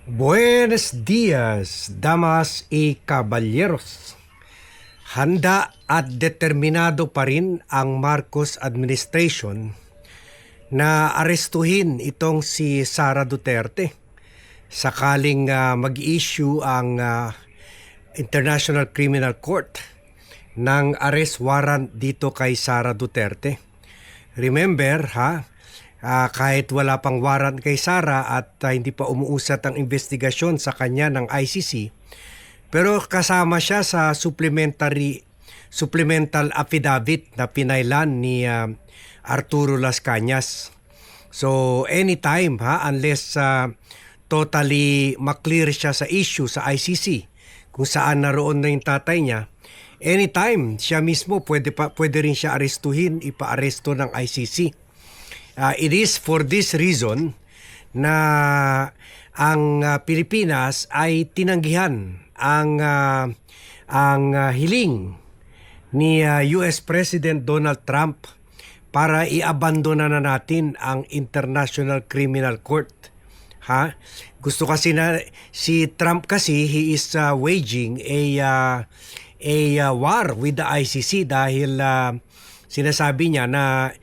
Buenos dias, damas y caballeros. Handa at determinado pa rin ang Marcos administration na arestuhin itong si Sara Duterte sakaling mag-issue ang International Criminal Court ng arrest warrant dito kay Sara Duterte. Remember kahit wala pang warrant kay Sara at hindi pa umuusat ang investigasyon sa kanya ng ICC, pero kasama siya sa supplemental affidavit na pinailan ni Arturo Las Cañas. So anytime unless totally maklear siya sa issue sa ICC kung saan naroon na yung tatay niya, anytime siya mismo pwede rin siya arestuhin, ipa-aresto ng ICC. It is for this reason na ang Pilipinas ay tinanggihan ang hiling ni US President Donald Trump para i-abandona na natin ang International Criminal Court. Gusto kasi na si Trump kasi he is waging a war with the ICC dahil sinasabi niya na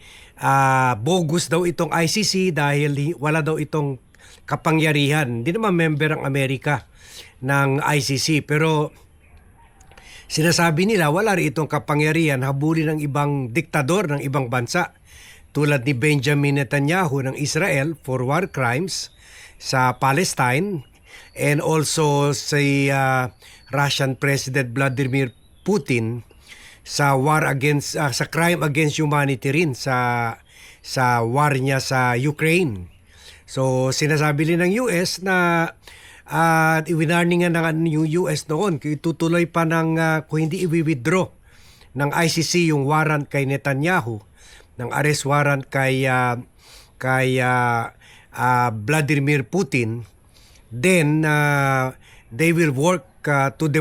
bogus daw itong ICC dahil wala daw itong kapangyarihan. Hindi naman member ang Amerika ng ICC, pero sinasabi nila wala rin itong kapangyarihan habulin ng ibang diktador ng ibang bansa tulad ni Benjamin Netanyahu ng Israel for war crimes sa Palestine, and also si Russian President Vladimir Putin sa war against sa crime against humanity rin sa war niya sa Ukraine. So sinasabi rin ng US na iwinarningan ng US noon kung itutuloy pa ng kung hindi i-withdraw ng ICC yung warrant kay Netanyahu, ng arrest warrant kay Vladimir Putin, then they will work to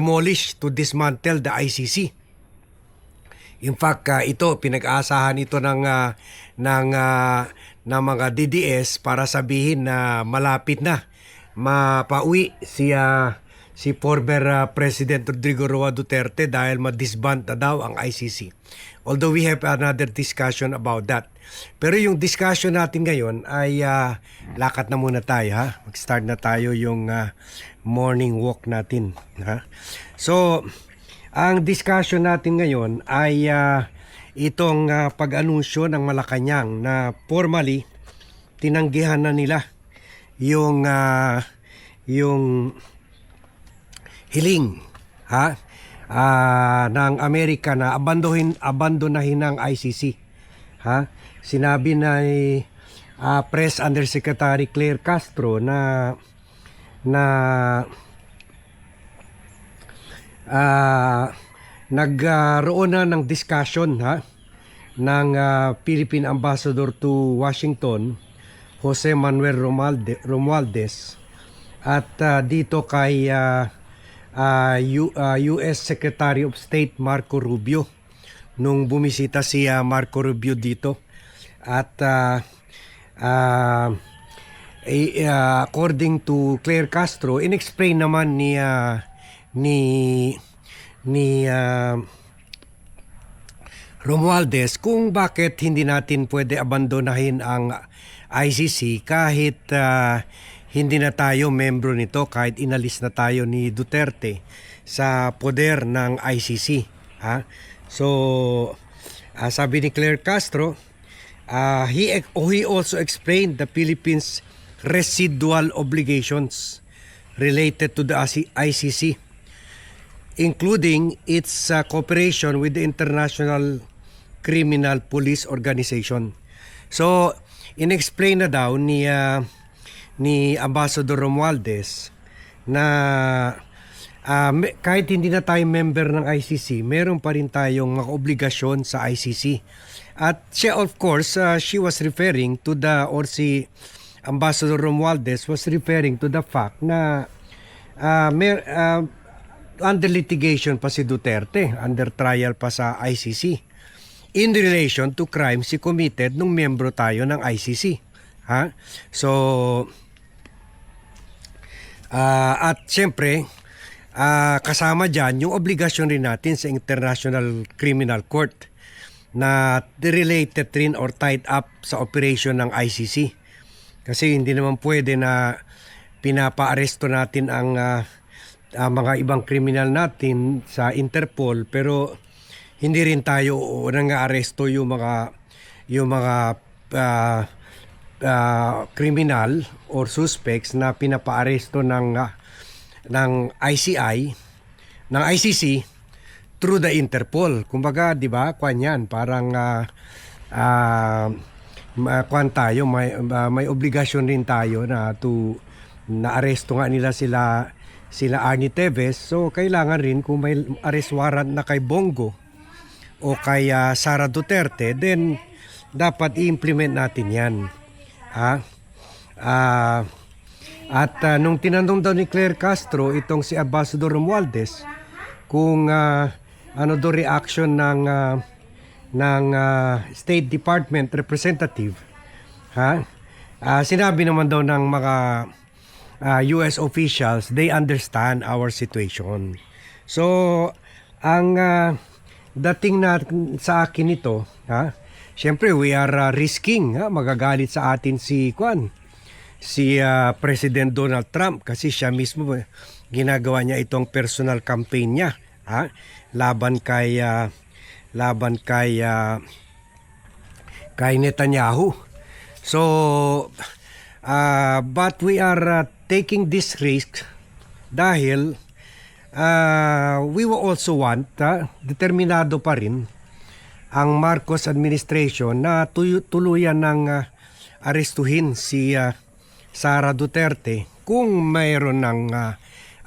dismantle the ICC. In fact, ito pinag-aasahan ito ng mga DDS para sabihin na malapit na mapauwi si former President Rodrigo Roa Duterte dahil ma-disband na daw ang ICC. Although we have another discussion about that. Pero yung discussion natin ngayon ay lakad na muna tayo. Mag-start na tayo yung morning walk natin. So ang discussion natin ngayon ay itong pag-anunsyo ng Malacanang na formally tinanggihan na nila yung hiling ng Amerika na abandonahin ng ICC. Sinabi na Press Undersecretary Claire Castro na nagroon na ng discussion ng Philippine Ambassador to Washington, Jose Manuel Romualdez, at dito kay US Secretary of State Marco Rubio nung bumisita si Marco Rubio dito. At according to Claire Castro, inexplain naman ni Romualdez kung bakit hindi natin pwede abandonahin ang ICC kahit hindi na tayo membro nito, kahit inalis na tayo ni Duterte sa poder ng ICC. So sabi ni Claire Castro, he also explained the Philippines' residual obligations related to the ICC, including its cooperation with the International Criminal Police Organization. So, inexplain na daw ni Ambassador Romualdez na kahit hindi na tayo member ng ICC, meron pa rin tayong mga obligasyon sa ICC. At siya, of course, she was referring to si Ambassador Romualdez was referring to the fact na under litigation pa si Duterte, under trial pa sa ICC in relation to crimes he committed nung miyembro tayo ng ICC. So At siyempre, kasama dyan yung obligasyon rin natin sa International Criminal Court na related rin or tied up sa operation ng ICC. Kasi hindi naman pwede na pinapaaresto natin ang mga ibang kriminal natin sa Interpol pero hindi rin tayo nang-aaresto yung mga kriminal or suspects na pinapaaresto ng ICC through the Interpol. Kumbaga, 'di ba? Kwan 'yan, parang kwan tayo, may obligasyon rin tayo na naaresto nga nila sila Arnie Teves. So kailangan rin kung may arrest warrant na kay Bongo o kay Sara Duterte, then dapat i-implement natin 'yan. Nung tinanong daw ni Claire Castro itong si Ambassador Romualdez kung ano do reaction ng State Department representative, sinabi naman daw ng mga US officials, they understand our situation. So ang dating na sa akin ito, siyempre we are risking magagalit sa atin si President Donald Trump kasi siya mismo ginagawa niya itong personal campaign niya laban kay Netanyahu. So but we are taking this risk dahil we will also want determinado pa rin ang Marcos administration na tuluyan ng arestuhin si Sara Duterte kung mayroon ng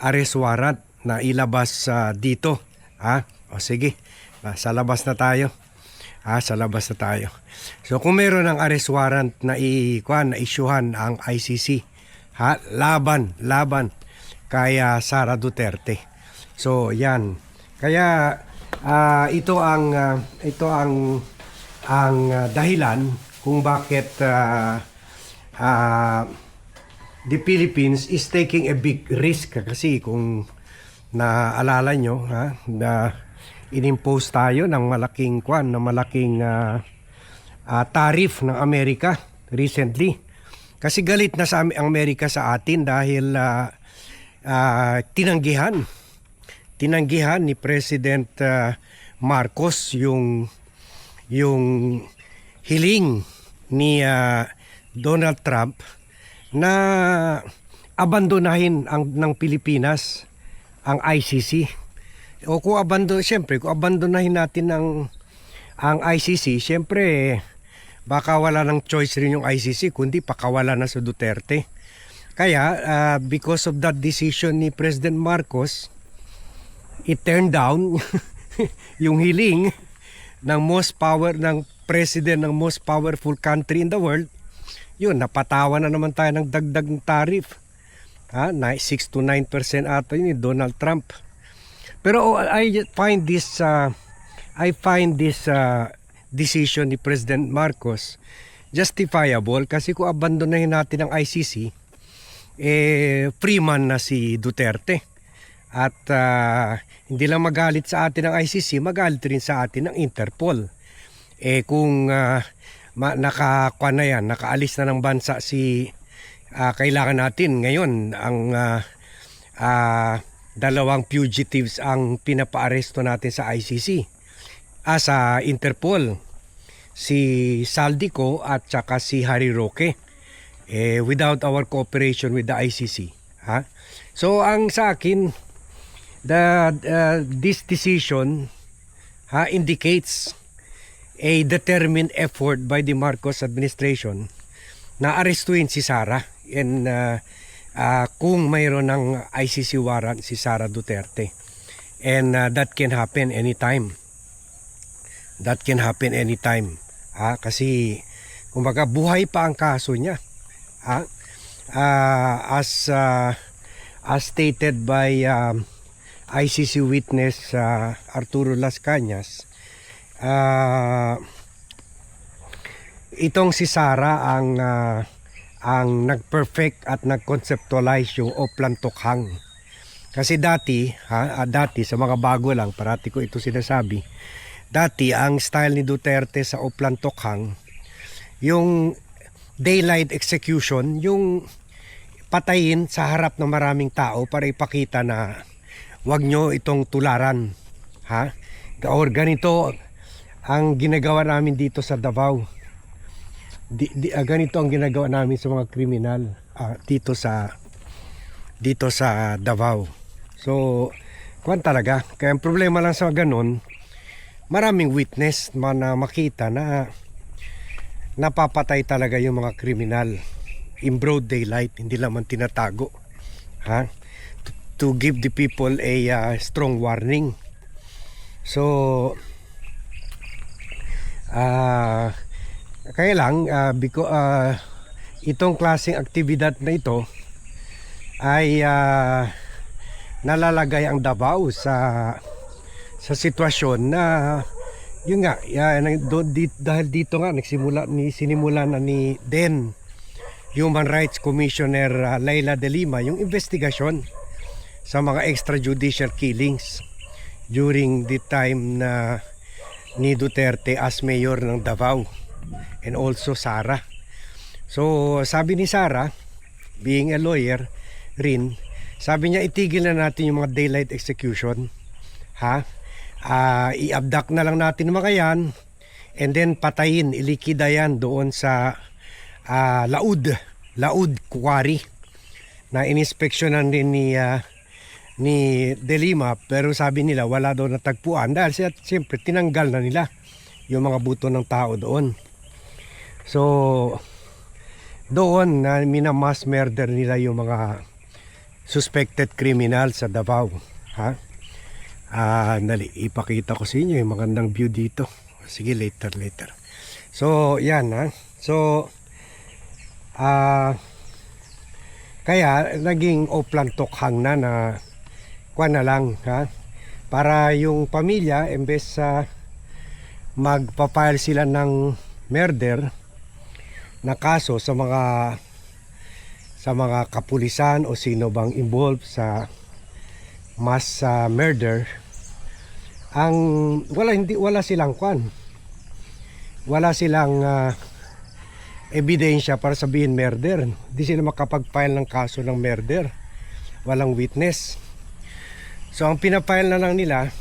arrest warrant na ilabas dito. O sige, sa labas na tayo. Sa labas na tayo. So kung mayroon ng arrest warrant na isyuhan ang ICC, laban kay Sara Duterte. So yan. Kaya ito ang dahilan kung bakit the Philippines is taking a big risk kasi kung naalala nyo na inimpose tayo ng malaking tariff ng Amerika recently kasi galit na sa Amerika sa atin dahil tinanggihan ni President Marcos yung hiling ni Donald Trump na abandonahin ng Pilipinas ang ICC. O kung abandonahin natin ang ICC, siyempre baka wala ng choice rin yung ICC kundi pakawala na sa Duterte. Kaya because of that decision ni President Marcos, it turned down yung hiling ng president ng most powerful country in the world. Yun, napatawan na naman tayo ng dagdag tariff. 6 to 9% ata yun ni Donald Trump. Pero I find this decision ni President Marcos justifiable kasi kung abandonahin natin ang ICC, free man na si Duterte. At hindi lang magalit sa atin ang ICC, magalit rin sa atin ang Interpol. Kung nakaalis na ng bansa kailangan natin ngayon ang dalawang fugitives ang pinapaaresto natin sa ICC. Sa Interpol, si Saldico at saka si Harry Roque. Without our cooperation with the ICC. So ang sa akin, this decision indicates a determined effort by the Marcos administration na arestuin si Sara and kung mayroon ng ICC warrant si Sara Duterte. And that can happen anytime. Kasi kumbaga buhay pa ang kaso niya. As stated by ICC witness Arturo Las Cañas, itong si Sara ang nag-perfect at nag-conceptualize yung Oplan Tokhang. Kasi dati, dati sa mga bago lang, parati ko ito sinasabi, dati ang style ni Duterte sa Oplan Tokhang, yung daylight execution, yung patayin sa harap ng maraming tao para ipakita na wag nyo itong tularan. Or ganito ang ginagawa namin dito sa Davao. Ganito ang ginagawa namin sa mga kriminal dito sa Davao. So, kuwan talaga. Kaya ang problema lang sa ganun, maraming witness na makita na napapatay talaga yung mga kriminal in broad daylight, hindi lang man tinatago. To give the people a strong warning. So, kaya lang, itong klaseng aktibidad na ito ay nalalagay ang Davao sa sitwasyon na yun nga, dahil dito nga sinimula na ni Human Rights Commissioner Leila De Lima yung investigasyon sa mga extrajudicial killings during the time na ni Duterte as mayor ng Davao, and also Sara. So sabi ni Sara, being a lawyer rin, sabi niya itigil na natin yung mga daylight execution, i-abduct na lang natin mga yan, and then patayin, ilikida yan doon sa Laud Quarry na ininspeksyonan din ni De Lima, pero sabi nila wala daw natagpuan dahil siyempre tinanggal na nila yung mga buto ng tao doon. So doon na minamass murder nila yung mga suspected criminal sa Davao. Dali, ipakita ko sa inyo yung magandang view dito. Sige, later. So, yan So, kaya naging Oplan Tokhang na kuha na lang, para yung pamilya, imbes sa magpapile sila ng murder na kaso sa mga kapulisan o sino bang involved sa mass murder, wala silang ebidensya para sabihin murder. Hindi sila makapag-file ng kaso ng murder, walang witness. So ang pinafile na lang nila,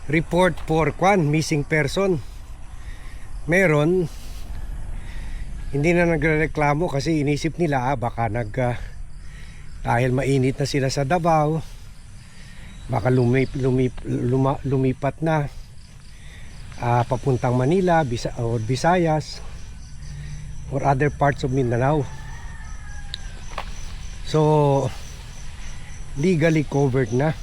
report for missing person. Meron, hindi na nagrereklamo kasi inisip nila baka dahil mainit na sila sa Davao, baka lumipat na papuntang Manila or Visayas or other parts of Mindanao. So legally covered na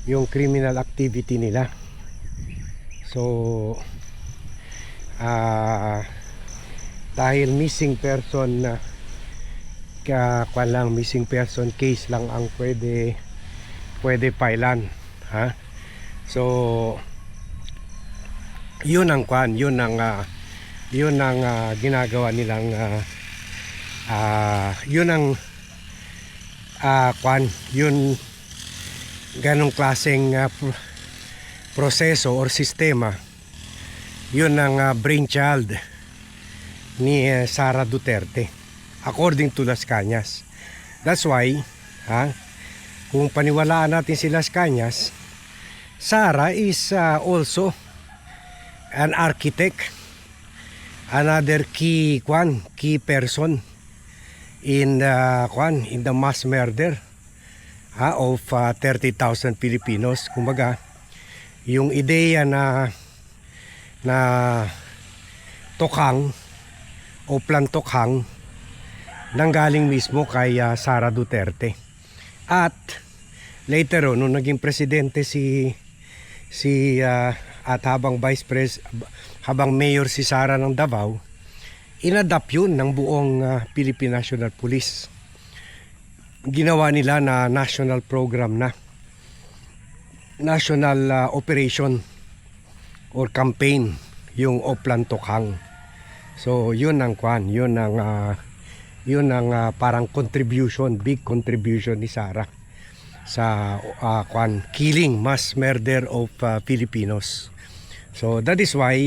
yung criminal activity nila. So dahil missing person missing person case lang ang pwede filean, so yun ang ginagawa nilang yun ang yun ganong klaseng proseso or sistema. Yun ang brainchild ni Sara Duterte according to Las Cañas. That's why kung paniwalaan natin si Las Cañas, Sara is also an architect, another key person in the mass murder of 30,000 Filipinos. Kumbaga, yung ideya na Tokhang o Plan Tokhang nanggaling mismo kay Sara Duterte. At later on, nung naging presidente at habang mayor si Sara ng Davao, inadapt yun ng buong Philippine National Police. Ginawa nila na national program na, national operation or campaign, yung Oplan Tokhang. So yun ang parang contribution, big contribution ni Sara sa killing, mass murder of Filipinos. So that is why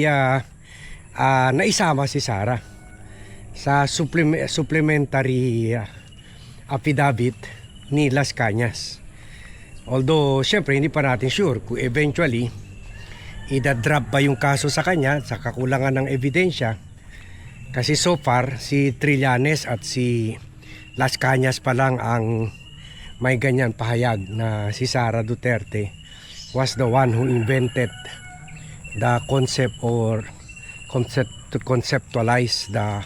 naisama si Sara sa supplementary affidavit ni Las Cañas. Although syempre hindi pa natin sure kung eventually idadrop ba yung kaso sa kanya sa kakulangan ng ebidensya. Kasi so far si Trillanes at si Las Cañas pa lang ang may ganyan pahayag na si Sara Duterte was the one who invented the concept to conceptualize the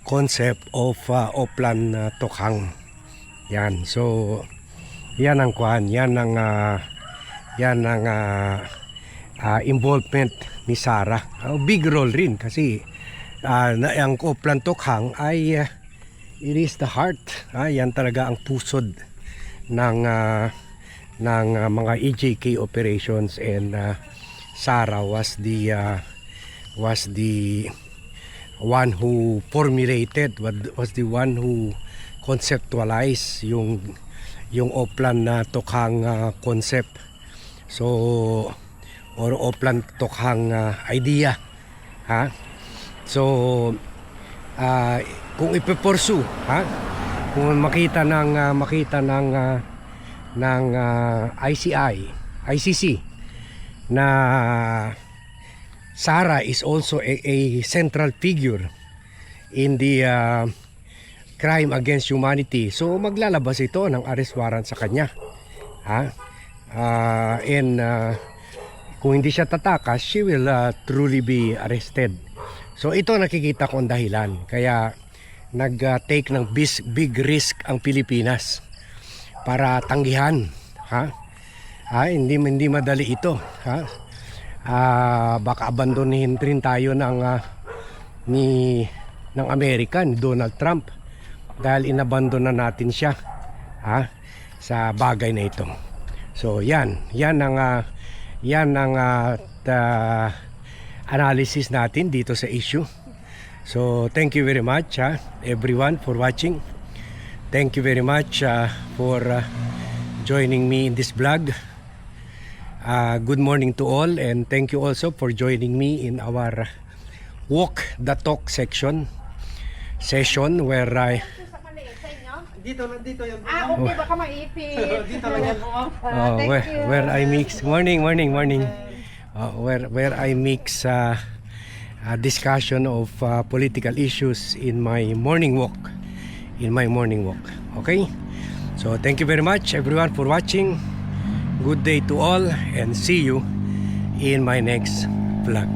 concept of Oplan Tokhang. Yan. So yan ang involvement ni Sara. Big role rin kasi ang Oplan Tokhang ay it is the heart. Yan talaga ang pusod ng mga EJK operations, and Sara was the one who formulated, was the one who conceptualized yung Oplan Tokhang concept. So or Oplan Tokhang idea. So kung ipopursue, kung makita ng ICC na Sara is also a central figure in the crime against humanity, so maglalabas ito ng arrest warrant sa kanya. And kung hindi siya tatakas, she will truly be arrested. So ito nakikita ko ang dahilan kaya nag-take ng big risk ang Pilipinas para tanggihan. Hindi madali ito. Baka abandonin rin tayo ng Amerika, ni Donald Trump, dahil inabandon na natin siya sa bagay na ito. So yan ang analysis natin dito sa issue. So thank you very much everyone for watching. Thank you very much for joining me in this vlog. Good morning to all, and thank you also for joining me in our walk the talk session where I Dito yan. Okay, baka maipit. Dito lang yan po. where I mix morning where I mix a discussion of political issues in my morning walk. Okay, so thank you very much everyone for watching. Good day to all, and see you in my next vlog.